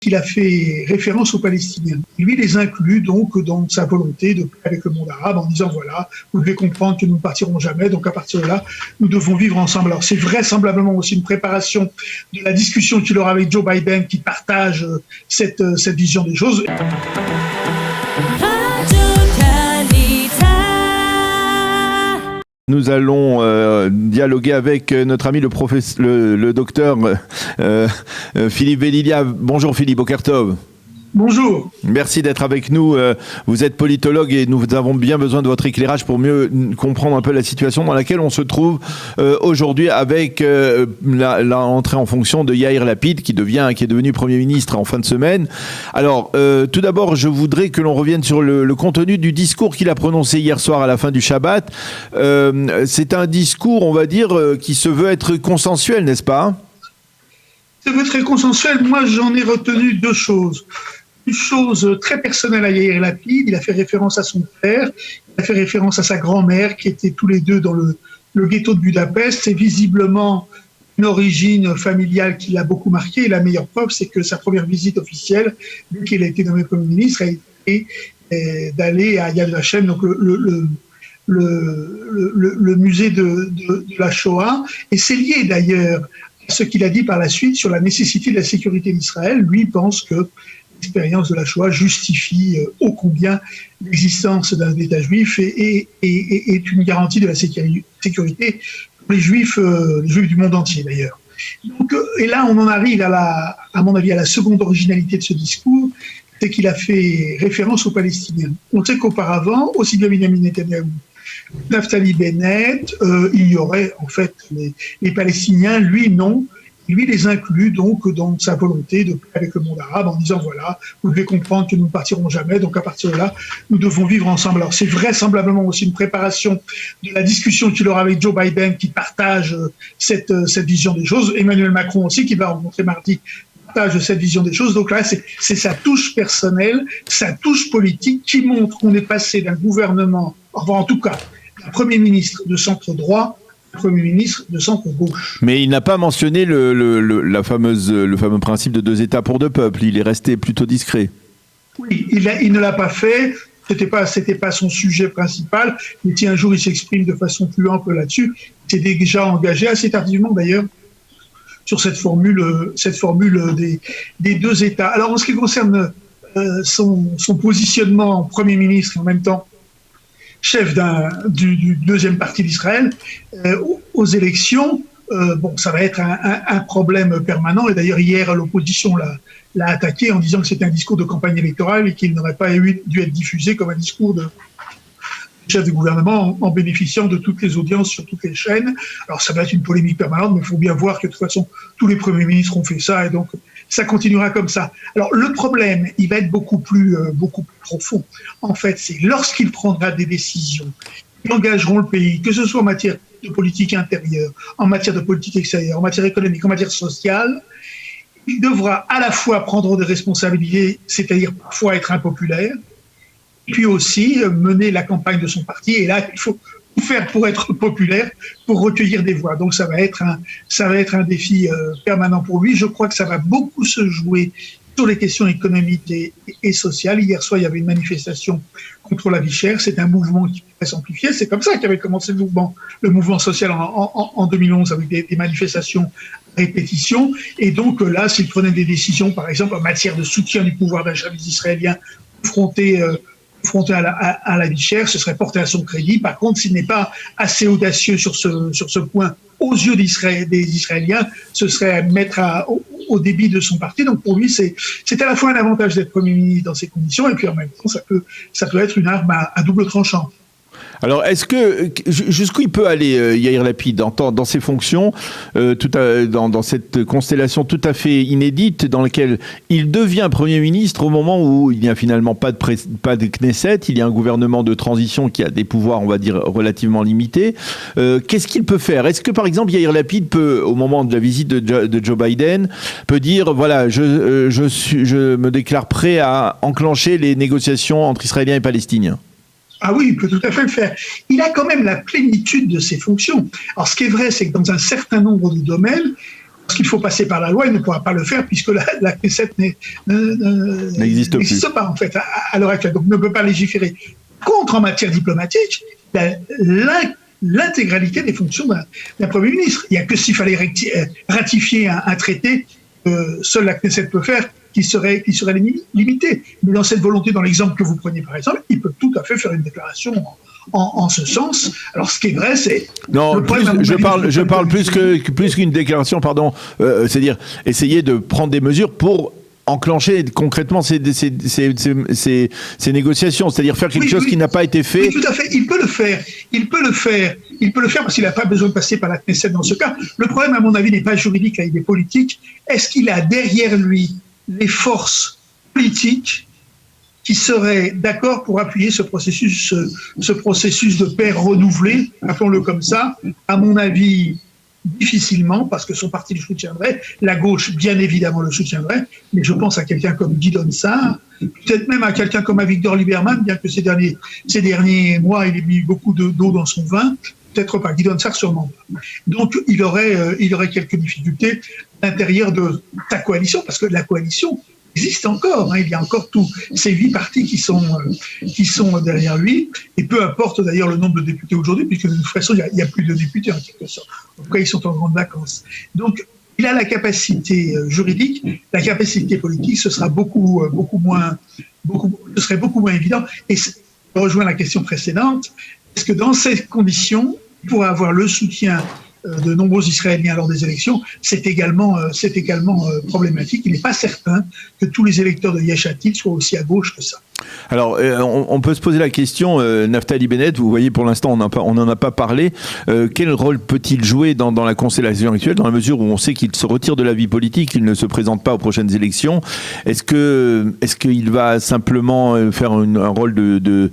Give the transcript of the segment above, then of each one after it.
qu'il a fait référence aux Palestiniens. Et lui les inclut donc dans sa volonté de paix avec le monde arabe en disant voilà, vous devez comprendre que nous ne partirons jamais, donc à partir de là, nous devons vivre ensemble. Alors c'est vraisemblablement aussi une préparation de la discussion qu'il aura avec Joe Biden qui partage cette vision des choses. Nous allons dialoguer avec notre ami le docteur Philippe Velilia. Bonjour Philippe, Boker Tov. Bonjour. Merci d'être avec nous. Vous êtes politologue et nous avons bien besoin de votre éclairage pour mieux comprendre un peu la situation dans laquelle on se trouve aujourd'hui avec l'entrée en fonction de Yair Lapid qui est devenu Premier ministre en fin de semaine. Alors, tout d'abord, je voudrais que l'on revienne sur le contenu du discours qu'il a prononcé hier soir à la fin du Shabbat. C'est un discours, on va dire, qui se veut être consensuel, n'est-ce pas ? Ça veut être consensuel. Moi, j'en ai retenu deux choses. Une chose très personnelle à Yair Lapid, il a fait référence à son père, il a fait référence à sa grand-mère qui étaient tous les deux dans le ghetto de Budapest. C'est visiblement une origine familiale qui l'a beaucoup marqué. Et la meilleure preuve, c'est que sa première visite officielle, dès qu'il a été nommé Premier ministre, a été d'aller à Yad Vashem, donc le musée de la Shoah. Et c'est lié d'ailleurs à ce qu'il a dit par la suite sur la nécessité de la sécurité d'Israël. Lui pense que l'expérience de la Shoah justifie ô combien l'existence d'un État juif et est une garantie de la sécurité pour les Juifs du monde entier d'ailleurs. Donc, et là, on en arrive à mon avis, à la seconde originalité de ce discours, c'est qu'il a fait référence aux Palestiniens. On sait qu'auparavant, aussi bien Benjamin Netanyahou, Naftali Bennett, il y aurait en fait les Palestiniens, lui non. Lui les inclut donc dans sa volonté de paix avec le monde arabe en disant voilà, vous devez comprendre que nous ne partirons jamais, donc à partir de là, nous devons vivre ensemble. Alors c'est vraisemblablement aussi une préparation de la discussion qu'il aura avec Joe Biden qui partage cette vision des choses. Emmanuel Macron aussi, qui va rencontrer mardi, partage cette vision des choses. Donc là, c'est sa touche personnelle, sa touche politique qui montre qu'on est passé d'un gouvernement, enfin en tout cas, d'un Premier ministre de centre droit, Premier ministre de centre-gauche. Mais il n'a pas mentionné le fameux principe de 2 États pour 2 peuples. Il est resté plutôt discret. Oui, il ne l'a pas fait. C'était pas son sujet principal. Mais si un jour il s'exprime de façon plus ample là-dessus, il s'est déjà engagé assez tardivement d'ailleurs sur cette formule des 2 États. Alors en ce qui concerne son positionnement en Premier ministre et en même temps chef du deuxième parti d'Israël, aux élections, ça va être un problème permanent. Et d'ailleurs, hier, l'opposition l'a attaqué en disant que c'était un discours de campagne électorale et qu'il n'aurait pas dû être diffusé comme un discours de chef du gouvernement en bénéficiant de toutes les audiences sur toutes les chaînes. Alors, ça va être une polémique permanente, mais il faut bien voir que de toute façon, tous les premiers ministres ont fait ça et donc ça continuera comme ça. Alors, le problème, il va être beaucoup plus profond. En fait, c'est lorsqu'il prendra des décisions qui engageront le pays, que ce soit en matière de politique intérieure, en matière de politique extérieure, en matière économique, en matière sociale, il devra à la fois prendre des responsabilités, c'est-à-dire parfois être impopulaire, puis aussi mener la campagne de son parti. Et là, il faut tout faire pour être populaire, pour recueillir des voix. Donc ça va être un défi permanent pour lui. Je crois que ça va beaucoup se jouer sur les questions économiques et sociales. Hier soir, il y avait une manifestation contre la vie chère. C'est un mouvement qui va s'amplifier. C'est comme ça qu'avait commencé le mouvement social en 2011 avec des manifestations à répétition. Et donc là, s'il prenait des décisions, par exemple, en matière de soutien du pouvoir d'achat des Israéliens confrontés à la vie chère, ce serait porté à son crédit. Par contre, s'il n'est pas assez audacieux sur ce point aux yeux des Israéliens, ce serait mettre au débit de son parti. Donc pour lui, c'est à la fois un avantage d'être Premier ministre dans ces conditions, et puis en même temps, ça peut être une arme à double tranchant. Alors, jusqu'où il peut aller, Yair Lapid, dans ses fonctions, dans cette constellation tout à fait inédite, dans laquelle il devient Premier ministre au moment où il n'y a finalement pas de Knesset, il y a un gouvernement de transition qui a des pouvoirs, on va dire, relativement limités. Qu'est-ce qu'il peut faire ? Est-ce que, par exemple, Yair Lapid peut, au moment de la visite de Joe Biden, peut dire, voilà, je me déclare prêt à enclencher les négociations entre Israéliens et Palestiniens ? Ah oui, il peut tout à fait le faire. Il a quand même la plénitude de ses fonctions. Alors ce qui est vrai, c'est que dans un certain nombre de domaines, Lorsqu'il faut passer par la loi, il ne pourra pas le faire puisque la Knesset n'existe pas en fait à l'heure actuelle, donc ne peut pas légiférer. Contre, en matière diplomatique, l'intégralité des fonctions d'un Premier ministre. Il n'y a que s'il fallait ratifier un traité, seule la Knesset peut faire, qui serait limité. Mais dans cette volonté, dans l'exemple que vous preniez par exemple, il peut tout à fait faire une déclaration en ce sens. Alors ce qui est vrai, c'est... Non, je parle plus qu'une déclaration, pardon. C'est-à-dire essayer de prendre des mesures pour enclencher concrètement ces négociations, c'est-à-dire faire quelque chose qui n'a pas été fait. Oui, tout à fait. Il peut le faire parce qu'il n'a pas besoin de passer par la Knesset dans ce cas. Le problème, à mon avis, n'est pas juridique, il est politique. Est-ce qu'il a derrière lui les forces politiques qui seraient d'accord pour appuyer ce processus de paix renouvelé, appelons-le comme ça? À mon avis, difficilement, parce que son parti le soutiendrait, la gauche, bien évidemment, le soutiendrait, mais je pense à quelqu'un comme Gideon Sa'ar, peut-être même à quelqu'un comme Avigdor Lieberman, bien que ces derniers mois, il ait mis beaucoup d'eau dans son vin, peut-être pas, Gideon Sa'ar sûrement pas. Donc, il aurait quelques difficultés à l'intérieur de ta coalition, parce que la coalition existe encore, il y a encore tous ces 8 partis qui sont derrière lui, et peu importe d'ailleurs le nombre de députés aujourd'hui, puisque de toute façon, il n'y a plus de députés en quelque sorte. En tout cas, ils sont en grande vacances. Donc, il a la capacité juridique, la capacité politique, ce serait beaucoup moins évident. Et je rejoins la question précédente, est-ce que dans ces conditions, il pourrait avoir le soutien de nombreux Israéliens lors des élections, c'est également problématique. Il n'est pas certain que tous les électeurs de Yesh Atid soient aussi à gauche que ça. Alors, on peut se poser la question, Naftali Bennett, vous voyez, pour l'instant, on n'en a pas parlé. Quel rôle peut-il jouer dans la constellation actuelle, dans la mesure où on sait qu'il se retire de la vie politique, il ne se présente pas aux prochaines élections? Est-ce qu'il va simplement faire un rôle de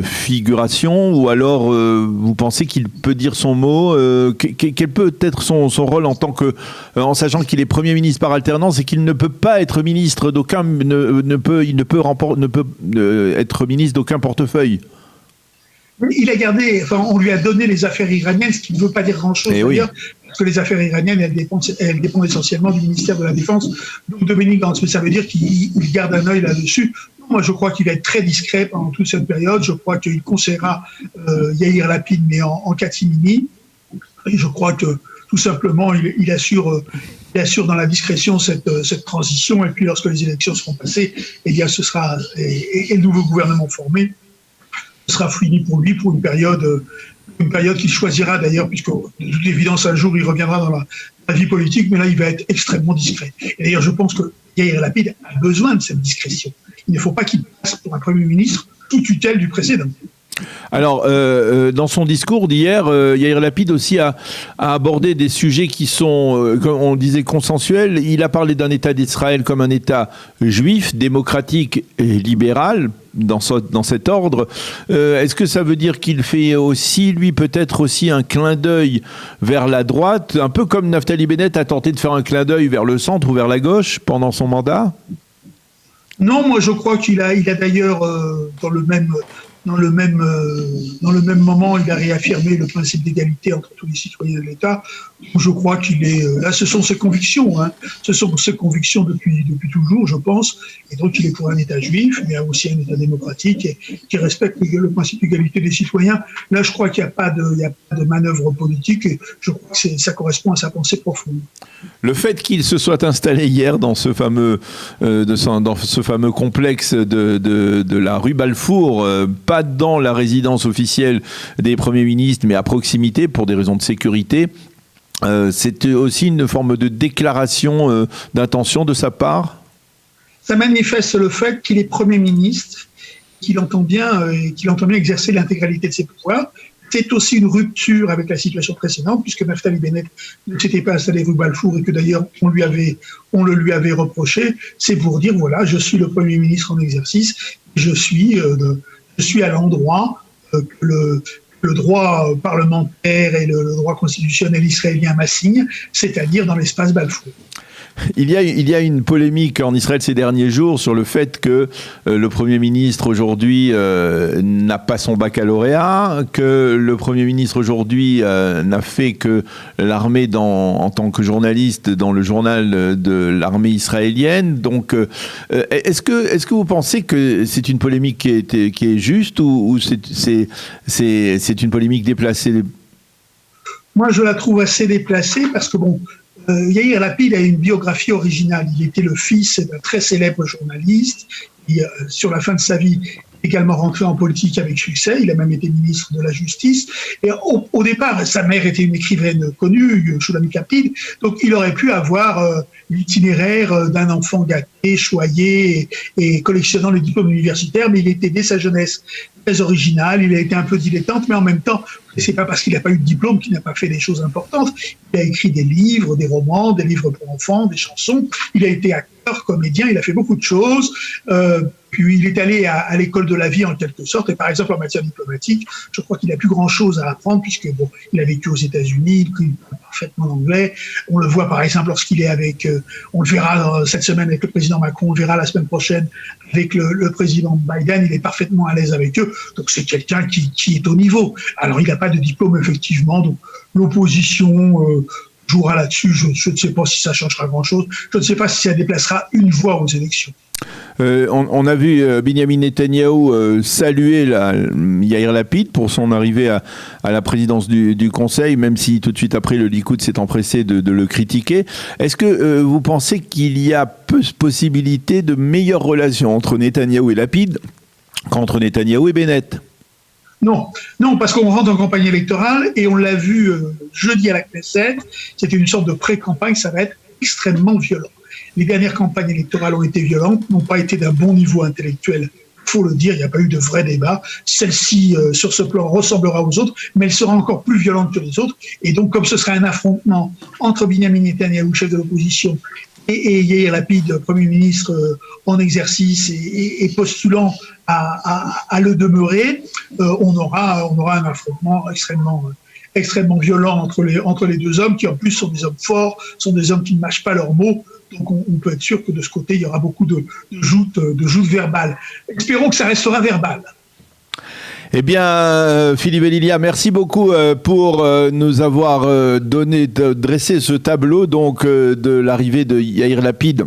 figuration, ou alors vous pensez qu'il peut dire son mot? Quel peut être son rôle en sachant qu'il est Premier ministre par alternance et qu'il ne peut pas être ministre d'aucun, ne peut être ministre d'aucun portefeuille? Il a gardé, on lui a donné les affaires iraniennes, ce qui ne veut pas dire grand-chose d'ailleurs, parce que les affaires iraniennes, elles dépendent essentiellement du ministère de la Défense. Donc Dominique Gantz, mais ça veut dire qu'il garde un œil là-dessus. Moi, je crois qu'il va être très discret pendant toute cette période. Je crois qu'il conseillera Yair Lapid, mais en catimini. Et je crois que tout simplement, il assure dans la discrétion cette transition. Et puis, lorsque les élections seront passées, eh bien, ce sera et le nouveau gouvernement formé, ce sera fini pour lui pour une période qu'il choisira d'ailleurs, puisque de toute évidence, un jour, il reviendra dans la vie politique, mais là, il va être extrêmement discret. Et d'ailleurs, je pense que Yair Lapid a besoin de cette discrétion. Il ne faut pas qu'il passe pour un Premier ministre sous tutelle du précédent. Alors, dans son discours d'hier, Yair Lapid aussi a abordé des sujets qui sont, comme on disait, consensuels. Il a parlé d'un État d'Israël comme un État juif, démocratique et libéral, dans cet ordre. Est-ce que ça veut dire qu'il fait aussi, lui, peut-être aussi un clin d'œil vers la droite, un peu comme Naftali Bennett a tenté de faire un clin d'œil vers le centre ou vers la gauche pendant son mandat? Non, moi je crois qu'il a d'ailleurs, dans le même moment, il a réaffirmé le principe d'égalité entre tous les citoyens de l'État. Je crois qu'il est... Là, ce sont ses convictions. Ce sont ses convictions depuis toujours, je pense. Et donc, il est pour un État juif, mais aussi un État démocratique qui respecte le principe d'égalité des citoyens. Là, je crois qu'il n'y a pas de manœuvre politique. Et je crois que ça correspond à sa pensée profonde. Le fait qu'il se soit installé hier dans ce fameux complexe de la rue Balfour, pas dans la résidence officielle des premiers ministres, mais à proximité pour des raisons de sécurité, c'était aussi une forme de déclaration d'intention de sa part? Ça manifeste le fait qu'il est Premier ministre, qu'il entend bien exercer l'intégralité de ses pouvoirs. C'est aussi une rupture avec la situation précédente, puisque Naftali Bennett ne s'était pas installé rue Balfour et que d'ailleurs on le lui avait reproché. C'est pour dire, voilà, je suis le Premier ministre en exercice, je suis à l'endroit que le droit parlementaire et le droit constitutionnel israélien m'assigne, c'est-à-dire dans l'espace Balfour. Il y a une polémique en Israël ces derniers jours sur le fait que le Premier ministre aujourd'hui n'a pas son baccalauréat, que le Premier ministre aujourd'hui n'a fait que l'armée en tant que journaliste dans le journal de l'armée israélienne. Donc, est-ce que vous pensez que c'est une polémique qui est juste ou c'est une polémique déplacée? Moi, je la trouve assez déplacée parce que, Yair Lapid a une biographie originale. Il était le fils d'un très célèbre journaliste. Sur la fin de sa vie, également rentré en politique avec succès. Il a même été ministre de la Justice. Et au départ, sa mère était une écrivaine connue, Shulamit Lapid. Donc, il aurait pu avoir l'itinéraire d'un enfant gâté, choyé et collectionnant les diplômes universitaires. Mais il était dès sa jeunesse très original. Il a été un peu dilettante, mais en même temps, c'est pas parce qu'il n'a pas eu de diplôme qu'il n'a pas fait des choses importantes. Il a écrit des livres, des romans, des livres pour enfants, des chansons. Il a été acteur, comédien, il a fait beaucoup de choses. Puis il est allé à l'école de la vie en quelque sorte. Et par exemple, en matière diplomatique, je crois qu'il n'a plus grand-chose à apprendre puisque il a vécu aux États-Unis, il parle parfaitement l'anglais. On le voit par exemple lorsqu'il est avec, on le verra cette semaine avec le président Macron, on le verra la semaine prochaine avec le président Biden. Il est parfaitement à l'aise avec eux. Donc c'est quelqu'un qui est au niveau. Alors il n'a pas de diplôme effectivement. Donc l'opposition jouera là-dessus. Je ne sais pas si ça changera grand-chose. Je ne sais pas si ça déplacera une voix aux élections. On a vu Benjamin Netanyahou saluer Yair Lapid pour son arrivée à la présidence du Conseil, même si tout de suite après le Likoud s'est empressé de le critiquer. Est-ce que vous pensez qu'il y a peu de possibilités de meilleures relations entre Netanyahou et Lapid qu'entre Netanyahou et Bennett? Non, parce qu'on rentre en campagne électorale et on l'a vu jeudi à la Knesset, c'était une sorte de pré-campagne, ça va être extrêmement violent. Les dernières campagnes électorales ont été violentes, n'ont pas été d'un bon niveau intellectuel, il faut le dire, il n'y a pas eu de vrai débat. Celle-ci, sur ce plan, ressemblera aux autres, mais elle sera encore plus violente que les autres. Et donc, comme ce sera un affrontement entre Benjamin Netanyahou, chef de l'opposition, et Yair Lapid, Premier ministre en exercice et postulant à le demeurer, on aura un affrontement extrêmement violent entre les deux hommes, qui en plus sont des hommes forts, sont des hommes qui ne mâchent pas leurs mots. Donc on peut être sûr que de ce côté, il y aura beaucoup de joutes verbales. Espérons que ça restera verbal. Eh bien, Philippe Elia, merci beaucoup pour nous avoir dressé ce tableau donc de l'arrivée de Yair Lapid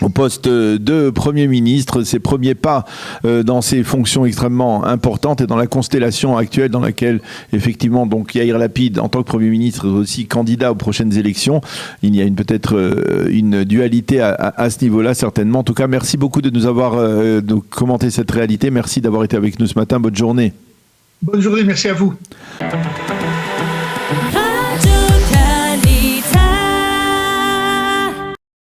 au poste de Premier ministre, ses premiers pas dans ses fonctions extrêmement importantes et dans la constellation actuelle dans laquelle, effectivement, donc Yair Lapid, en tant que Premier ministre, est aussi candidat aux prochaines élections. Il y a peut-être une dualité à ce niveau-là, certainement. En tout cas, merci beaucoup de nous avoir commenté cette réalité. Merci d'avoir été avec nous ce matin. Bonne journée. Bonne journée, merci à vous.